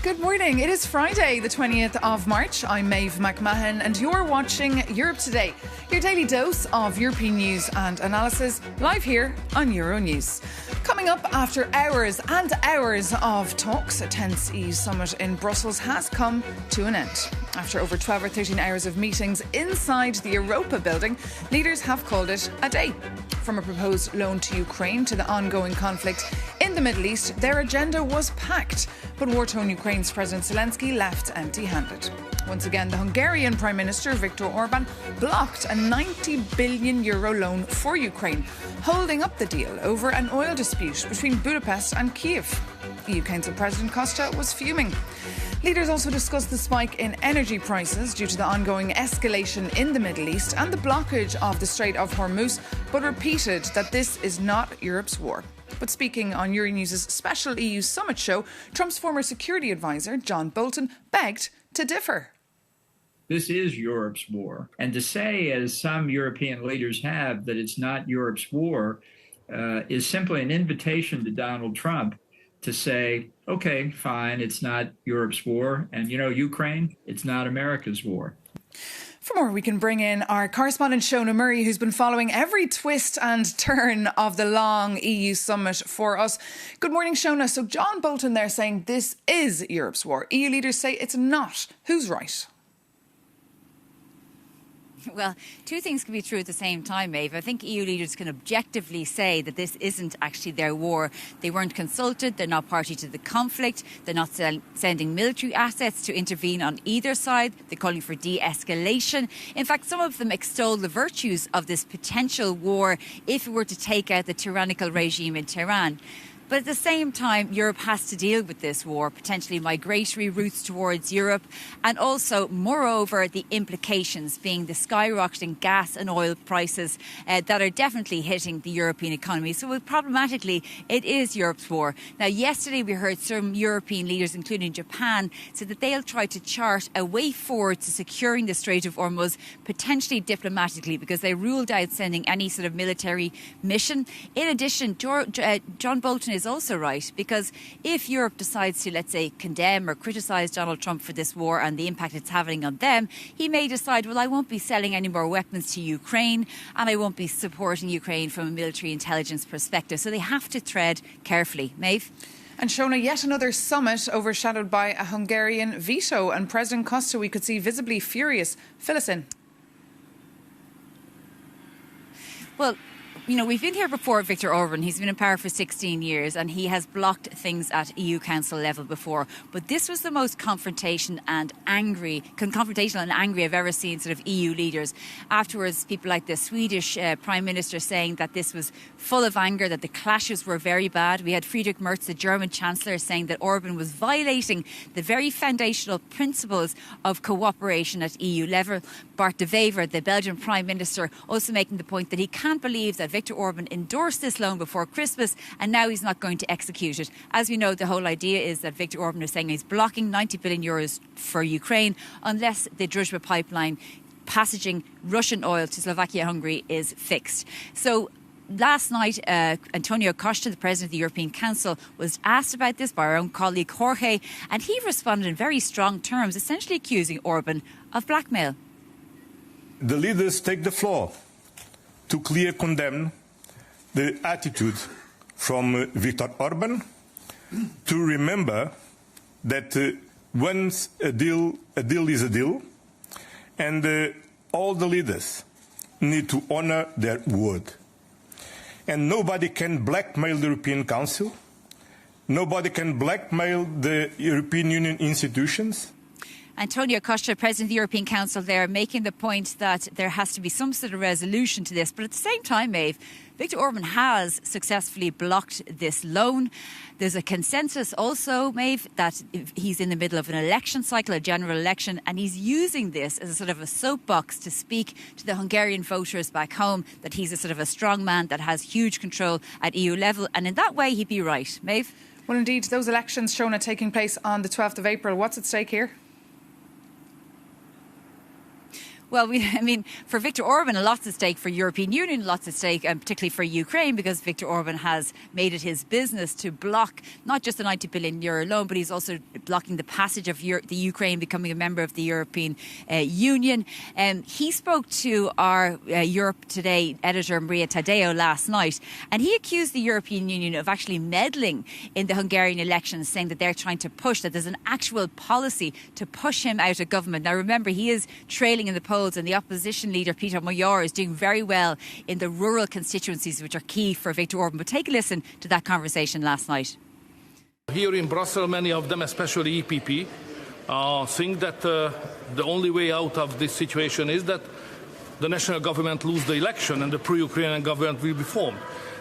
Good morning. It is Friday, the 20th of March. I'm Maeve McMahon and you're watching Europe Today, your daily dose of European news and analysis, live here on Euronews. Coming up after hours and hours of talks, a tense EU summit in Brussels has come to an end. After over 12 or 13 hours of meetings inside the Europa building, leaders have called it a day. From a proposed loan to Ukraine to the ongoing conflict in the Middle East, their agenda was packed. But war-torn Ukraine's President Zelensky left empty-handed. Once again, the Hungarian Prime Minister Viktor Orbán blocked a €90 billion loan for Ukraine, holding up the deal over an oil dispute between Budapest and Kyiv. EU Council President Costa was fuming. Leaders also discussed the spike in energy prices due to the ongoing escalation in the Middle East and the blockage of the Strait of Hormuz, but repeated that this is not Europe's war. But speaking on Euronews' special EU summit show, Trump's former security advisor, John Bolton, begged to differ. This is Europe's war. And to say, as some European leaders have, that it's not Europe's war is simply an invitation to Donald Trump to say, OK, fine, it's not Europe's war. And, Ukraine, it's not America's war. For more, we can bring in our correspondent Shona Murray, who's been following every twist and turn of the long EU summit for us. Good morning, Shona. So John Bolton there saying this is Europe's war. EU leaders say it's not. Who's right? Well, two things can be true at the same time, Maeve. I think EU leaders can objectively say that this isn't actually their war. They weren't consulted. They're not party to the conflict. They're not sending military assets to intervene on either side. They're calling for de-escalation. In fact, some of them extol the virtues of this potential war if it were to take out the tyrannical regime in Tehran. But at the same time, Europe has to deal with this war, potentially migratory routes towards Europe, and also, moreover, the implications being the skyrocketing gas and oil prices that are definitely hitting the European economy. So problematically, it is Europe's war. Now, yesterday we heard some European leaders, including Japan, say that they'll try to chart a way forward to securing the Strait of Hormuz, potentially diplomatically, because they ruled out sending any sort of military mission. In addition, John Bolton is also right, because if Europe decides to, let's say, condemn or criticise Donald Trump for this war and the impact it's having on them, he may decide, well, I won't be selling any more weapons to Ukraine and I won't be supporting Ukraine from a military intelligence perspective. So they have to tread carefully. Maeve? And Shona, yet another summit overshadowed by a Hungarian veto, and President Costa we could see visibly furious. Fill us in. Well, we've been here before, Viktor Orbán. He's been in power for 16 years and he has blocked things at EU Council level before. But this was the most confrontational and angry I've ever seen sort of EU leaders. Afterwards, people like the Swedish Prime Minister saying that this was full of anger, that the clashes were very bad. We had Friedrich Merz, the German Chancellor, saying that Orbán was violating the very foundational principles of cooperation at EU level. Bart de Wever, the Belgian Prime Minister, also making the point that he can't believe that Viktor Orbán endorsed this loan before Christmas and now he's not going to execute it. As we know, the whole idea is that Viktor Orbán is saying he's blocking €90 billion for Ukraine unless the Druzhba pipeline passaging Russian oil to Slovakia, Hungary is fixed. So last night, Antonio Costa, the President of the European Council, was asked about this by our own colleague Jorge, and he responded in very strong terms, essentially accusing Orbán of blackmail. The leaders take the floor to clearly condemn the attitude from Viktor Orbán, to remember that once a deal is a deal, and all the leaders need to honour their word. And nobody can blackmail the European Council, nobody can blackmail the European Union institutions. Antonio Costa, President of the European Council there, making the point that there has to be some sort of resolution to this. But at the same time, Maeve, Viktor Orbán has successfully blocked this loan. There's a consensus also, Maeve, that he's in the middle of an election cycle, a general election, and he's using this as a sort of a soapbox to speak to the Hungarian voters back home that he's a sort of a strong man that has huge control at EU level. And in that way, he'd be right. Maeve? Well, indeed, those elections, Shona, taking place on the 12th of April. What's at stake here? Well, for Viktor Orbán, lots at stake for European Union, lots at stake, and particularly for Ukraine, because Viktor Orbán has made it his business to block not just the €90 billion loan, but he's also blocking the passage of the Ukraine becoming a member of the European Union. He spoke to our Europe Today editor, Maria Tadeo, last night, and he accused the European Union of actually meddling in the Hungarian elections, saying that they're trying to push, that there's an actual policy to push him out of government. Now, remember, he is trailing in the polls, and the opposition leader, Peter Major, is doing very well in the rural constituencies, which are key for Viktor Orbán. But take a listen to that conversation last night. Here in Brussels, many of them, especially EPP, think that the only way out of this situation is that the national government lose the election and the pro-Ukrainian government will be formed.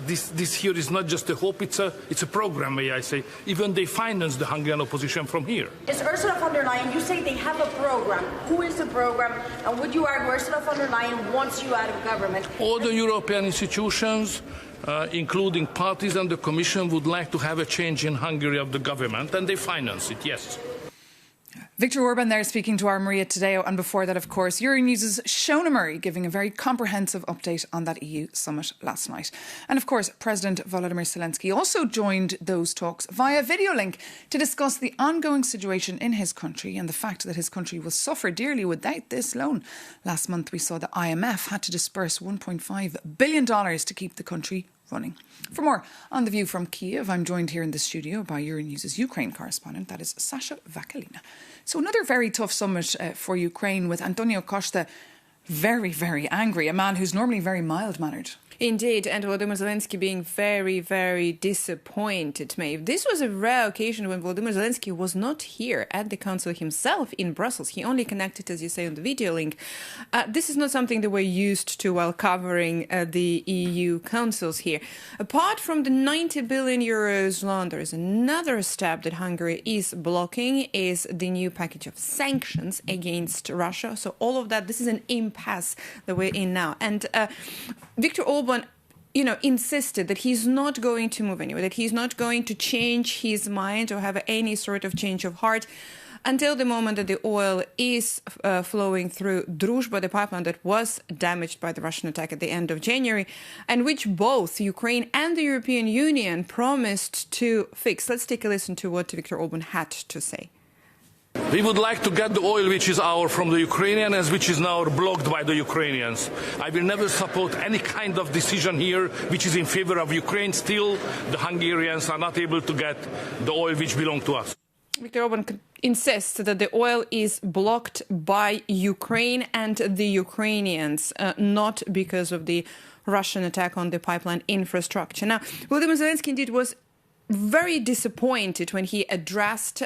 This here is not just a hope, it's a program, may I say. Even they finance the Hungarian opposition from here. Is Ursula von der Leyen, you say they have a program. Who is the program? And would you argue Ursula von der Leyen wants you out of government? All the European institutions, including parties and the Commission, would like to have a change in Hungary of the government, and they finance it, yes. Viktor Orbán there speaking to our Maria Tadeo, and before that, of course, Euronews' Shona Murray giving a very comprehensive update on that EU summit last night. And of course, President Volodymyr Zelensky also joined those talks via video link to discuss the ongoing situation in his country and the fact that his country will suffer dearly without this loan. Last month, we saw the IMF had to disburse $1.5 billion to keep the country running. For more on The View from Kiev, I'm joined here in the studio by Euronews' Ukraine correspondent, that is Sasha Vakalina. So another very tough summit for Ukraine, with Antonio Costa very, very angry, a man who's normally very mild-mannered. Indeed, and Volodymyr Zelensky being very, very disappointed, Maeve. This was a rare occasion when Volodymyr Zelensky was not here at the Council himself in Brussels. He only connected, as you say, on the video link. This is not something that we're used to while covering the EU councils here. Apart from the €90 billion loan, there is another step that Hungary is blocking, is the new package of sanctions against Russia. So all of that, this is an impasse that we're in now. And Viktor Orbán, insisted that he's not going to move anywhere, that he's not going to change his mind or have any sort of change of heart until the moment that the oil is flowing through Druzhba, the pipeline that was damaged by the Russian attack at the end of January, and which both Ukraine and the European Union promised to fix. Let's take a listen to what Viktor Orbán had to say. We would like to get the oil which is ours from the Ukrainians, which is now blocked by the Ukrainians. I will never support any kind of decision here which is in favor of Ukraine. Still, the Hungarians are not able to get the oil which belongs to us. Viktor Orbán insists that the oil is blocked by Ukraine and the Ukrainians, not because of the Russian attack on the pipeline infrastructure. Now, Volodymyr Zelensky indeed was very disappointed when he addressed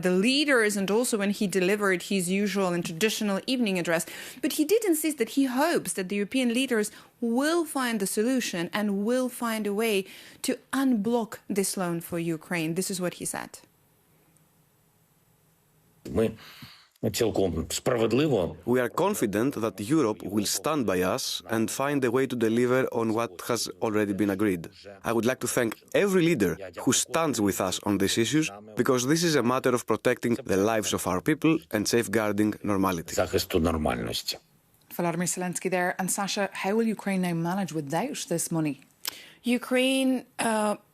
the leaders and also when he delivered his usual and traditional evening address. But he did insist that he hopes that the European leaders will find the solution and will find a way to unblock this loan for Ukraine. This is what he said. We are confident that Europe will stand by us and find a way to deliver on what has already been agreed. I would like to thank every leader who stands with us on these issues, because this is a matter of protecting the lives of our people and safeguarding normality. Volodymyr Zelensky there. And Sasha, how will Ukraine now manage without this money? Ukraine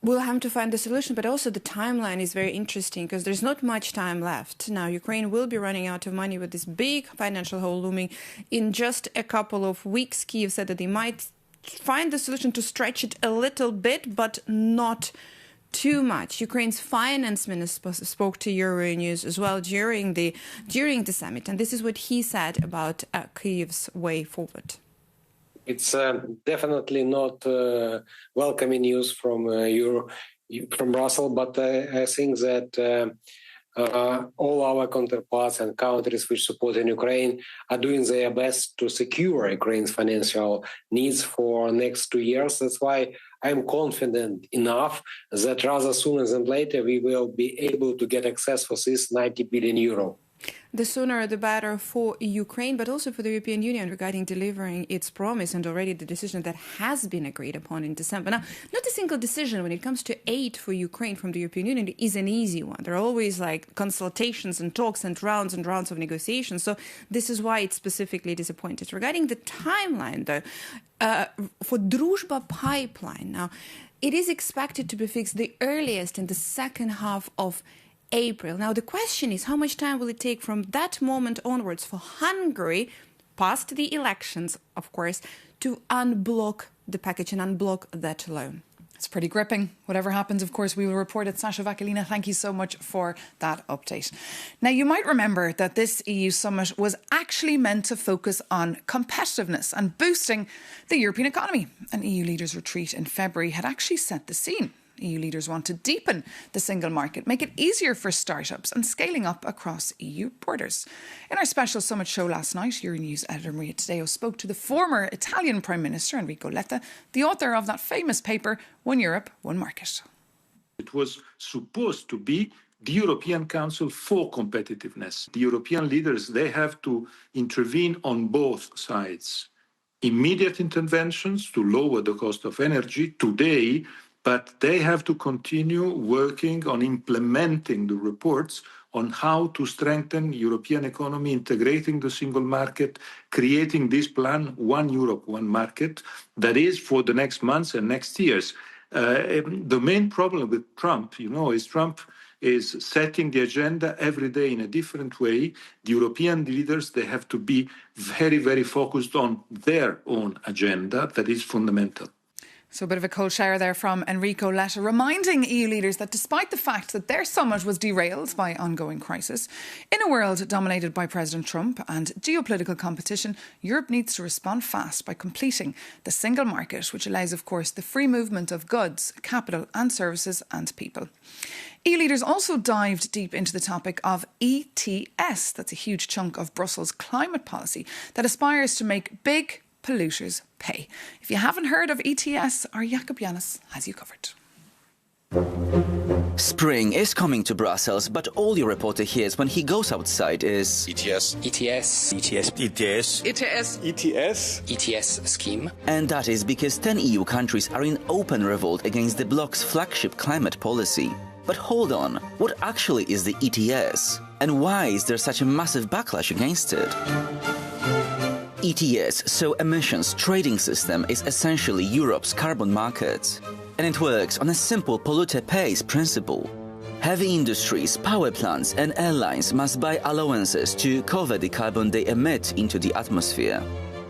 will have to find a solution, but also the timeline is very interesting because there's not much time left. Now, Ukraine will be running out of money with this big financial hole looming in just a couple of weeks. Kyiv said that they might find the solution to stretch it a little bit, but not too much. Ukraine's finance minister spoke to Euronews as well during the summit, and this is what he said about Kyiv's way forward. It's definitely not welcoming news from Brussels, but I think that all our counterparts and countries which support Ukraine are doing their best to secure Ukraine's financial needs for next 2 years. That's why I'm confident enough that rather sooner than later we will be able to get access for this €90 billion. The sooner the better for Ukraine, but also for the European Union regarding delivering its promise and already the decision that has been agreed upon in December. Now, not a single decision when it comes to aid for Ukraine from the European Union is an easy one. There are always like consultations and talks and rounds of negotiations. So this is why it's specifically disappointed. Regarding the timeline, though, for Druzhba pipeline, now, it is expected to be fixed the earliest in the second half of April. Now, the question is, how much time will it take from that moment onwards for Hungary, past the elections, of course, to unblock the package and unblock that loan? It's pretty gripping. Whatever happens, of course, we will report it. Sasha Vakalina, thank you so much for that update. Now, you might remember that this EU summit was actually meant to focus on competitiveness and boosting the European economy. An EU leaders' retreat in February had actually set the scene. EU leaders want to deepen the single market, make it easier for startups and scaling up across EU borders. In our special summit show last night, Euronews editor Maria Taddeo spoke to the former Italian Prime Minister Enrico Letta, the author of that famous paper, One Europe, One Market. It was supposed to be the European Council for competitiveness. The European leaders, they have to intervene on both sides. Immediate interventions to lower the cost of energy today, but they have to continue working on implementing the reports on how to strengthen European economy, integrating the single market, creating this plan, One Europe, One Market, that is for the next months and next years. The main problem with Trump, is Trump is setting the agenda every day in a different way. The European leaders, they have to be very, very focused on their own agenda. That is fundamental. So a bit of a cold shower there from Enrico Letta, reminding EU leaders that despite the fact that their summit was derailed by ongoing crisis, in a world dominated by President Trump and geopolitical competition, Europe needs to respond fast by completing the single market, which allows, of course, the free movement of goods, capital and services and people. EU leaders also dived deep into the topic of ETS. That's a huge chunk of Brussels' climate policy that aspires to make big polluters pay. If you haven't heard of ETS, our Jakub Janis has you covered. Spring is coming to Brussels, but all your reporter hears when he goes outside is ETS, ETS, ETS, ETS, ETS, ETS, ETS scheme. And that is because 10 EU countries are in open revolt against the bloc's flagship climate policy. But hold on, what actually is the ETS? And why is there such a massive backlash against it? ETS, so emissions trading system, is essentially Europe's carbon market. And it works on a simple polluter pays principle. Heavy industries, power plants and airlines must buy allowances to cover the carbon they emit into the atmosphere.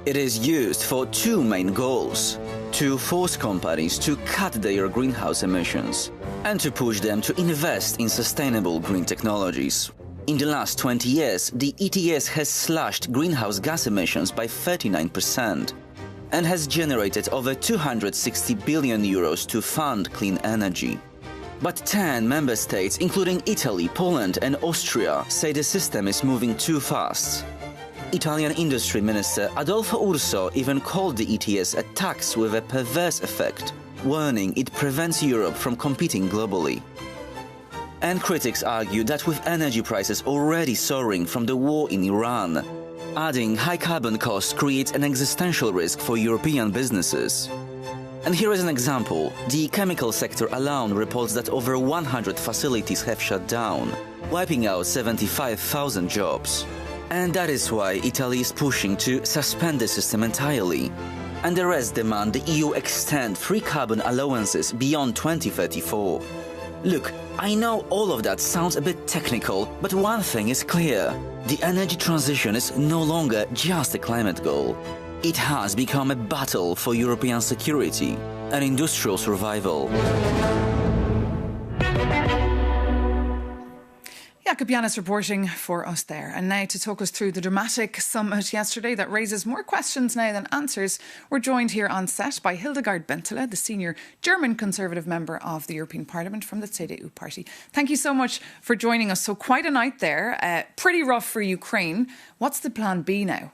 It is used for two main goals: to force companies to cut their greenhouse emissions and to push them to invest in sustainable green technologies. In the last 20 years, the ETS has slashed greenhouse gas emissions by 39% and has generated over 260 billion euros to fund clean energy. But 10 member states, including Italy, Poland and Austria, say the system is moving too fast. Italian Industry Minister Adolfo Urso even called the ETS a tax with a perverse effect, warning it prevents Europe from competing globally. And critics argue that with energy prices already soaring from the war in Iran, adding high carbon costs creates an existential risk for European businesses. And here is an example. The chemical sector alone reports that over 100 facilities have shut down, wiping out 75,000 jobs. And that is why Italy is pushing to suspend the system entirely. And the rest demand the EU extend free carbon allowances beyond 2034. Look, I know all of that sounds a bit technical, but one thing is clear. The energy transition is no longer just a climate goal. It has become a battle for European security and industrial survival. Jakub Janis reporting for us there. And now to talk us through the dramatic summit yesterday that raises more questions now than answers, we're joined here on set by Hildegard Bentele, the senior German Conservative member of the European Parliament from the CDU party. Thank you so much for joining us. So quite a night there, pretty rough for Ukraine. What's the plan B now?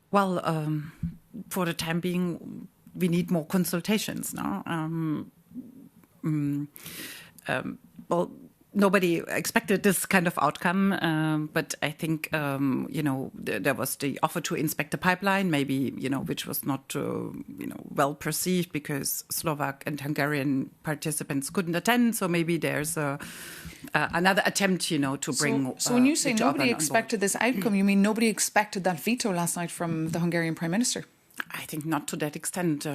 Well, for the time being, we need more consultations now. nobody expected this kind of outcome, but I think, there was the offer to inspect the pipeline, maybe, which was not, well perceived because Slovak and Hungarian participants couldn't attend. So maybe there's another attempt, to bring. So when you say nobody expected this outcome, you mean nobody expected that veto last night from the Hungarian Prime Minister? I think not to that extent.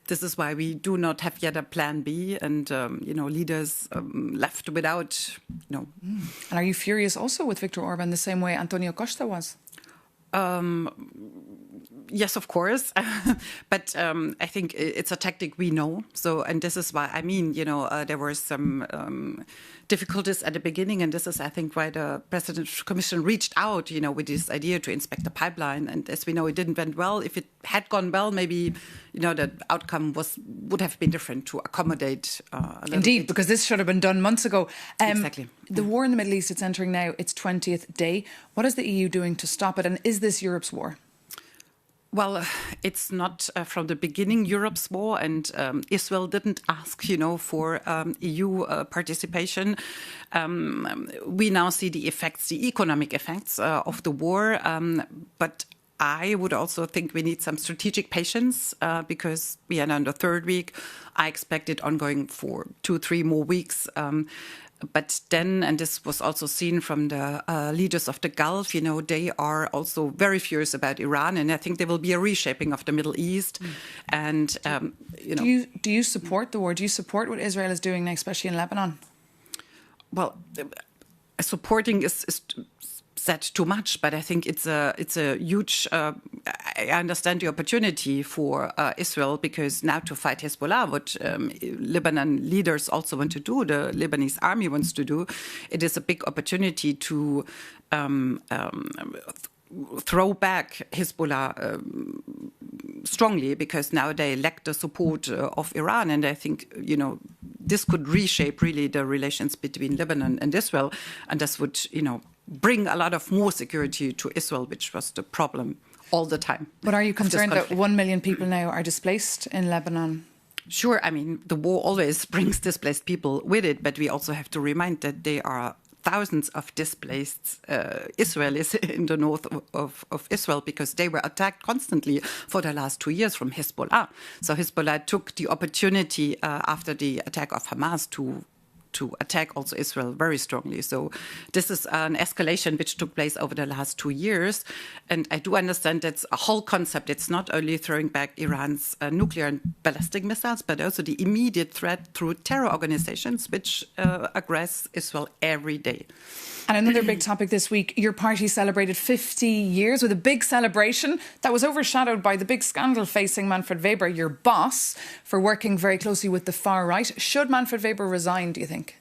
This is why we do not have yet a plan B, and leaders left without. And are you furious also with Viktor Orbán the same way Antonio Costa was? Yes, of course, but I think it's a tactic we know. So, and this is why there were some difficulties at the beginning, and this is, I think, why the President's Commission reached out, with this idea to inspect the pipeline. And as we know, it didn't went well. If it had gone well, maybe the outcome would have been different to accommodate. Indeed, because this should have been done months ago. Exactly. The war in the Middle East, it's entering now its 20th day. What is the EU doing to stop it? And is this Europe's war? Well, it's not from the beginning Europe's war, and Israel didn't ask, for EU participation. We now see the effects, the economic effects of the war, but I would also think we need some strategic patience because we are now in the third week. I expect it ongoing for 2-3 more weeks. But then, and this was also seen from the leaders of the Gulf, they are also very furious about Iran, and I think there will be a reshaping of the Middle East. And do you support the war? Do you support what Israel is doing now, especially in Lebanon? Well, supporting is said too much, but I think it's a huge. I understand the opportunity for Israel, because now to fight Hezbollah, what Lebanon leaders also want to do, the Lebanese army wants to do, it is a big opportunity to throw back Hezbollah strongly, because now they lack the support of Iran, and I think this could reshape really the relations between Lebanon and Israel, and this would bring a lot of more security to Israel, which was the problem all the time. But are you concerned that 1 million people now are displaced in Lebanon? Sure. I mean, the war always brings displaced people with it, but we also have to remind that there are thousands of displaced Israelis in the north of Israel, because they were attacked constantly for the last 2 years from Hezbollah. So Hezbollah took the opportunity after the attack of Hamas to attack also Israel very strongly. So this is an escalation which took place over the last 2 years. And I do understand that's a whole concept. It's not only throwing back Iran's nuclear and ballistic missiles, but also the immediate threat through terror organizations which aggress Israel every day. And another big topic this week, your party celebrated 50 years with a big celebration that was overshadowed by the big scandal facing Manfred Weber, your boss, for working very closely with the far right. Should Manfred Weber resign, do you think?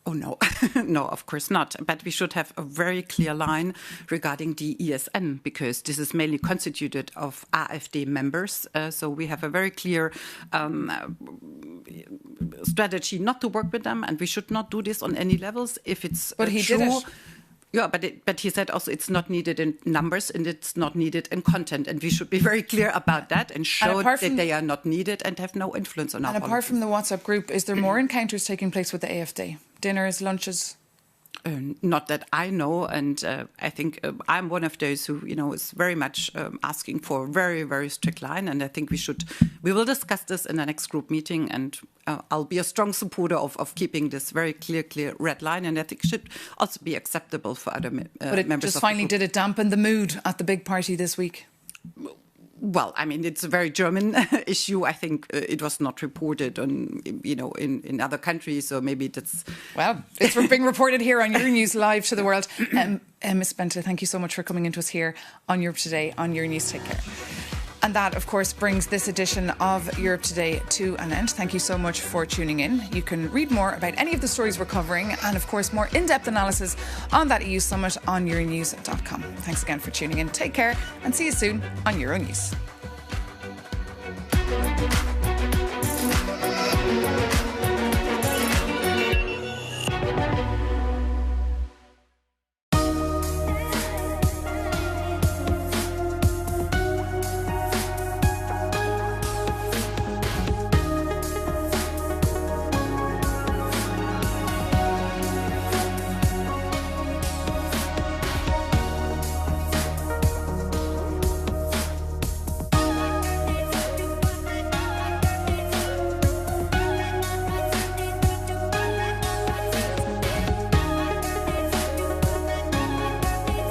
Oh, no. No, of course not. But we should have a very clear line regarding the ESN, because this is mainly constituted of AfD members. So we have a very clear strategy not to work with them, and we should not do this on any levels. If it's But he true, did it. Yeah, but he said also it's not needed in numbers and it's not needed in content. And we should be very clear about that and show that they are not needed and have no influence on our policies. And apart from the WhatsApp group, is there more encounters taking place with the AfD? Dinners, lunches? Not that I know, and I think I'm one of those who, is very much asking for a very, very strict line. And I think we will discuss this in the next group meeting, and I'll be a strong supporter of keeping this very clear red line. And I think it should also be acceptable for other members. But it just finally did it dampen the mood at the big party this week? Well, I mean, it's a very German issue. I think it was not reported on, in other countries. So maybe that's... Well, it's being reported here on Euronews Live to the world. Ms. Bente, thank you so much for coming into us here on Europe Today on Euronews. Take care. And that, of course, brings this edition of Europe Today to an end. Thank you so much for tuning in. You can read more about any of the stories we're covering and, of course, more in-depth analysis on that EU summit on Euronews.com. Thanks again for tuning in. Take care and see you soon on Euronews.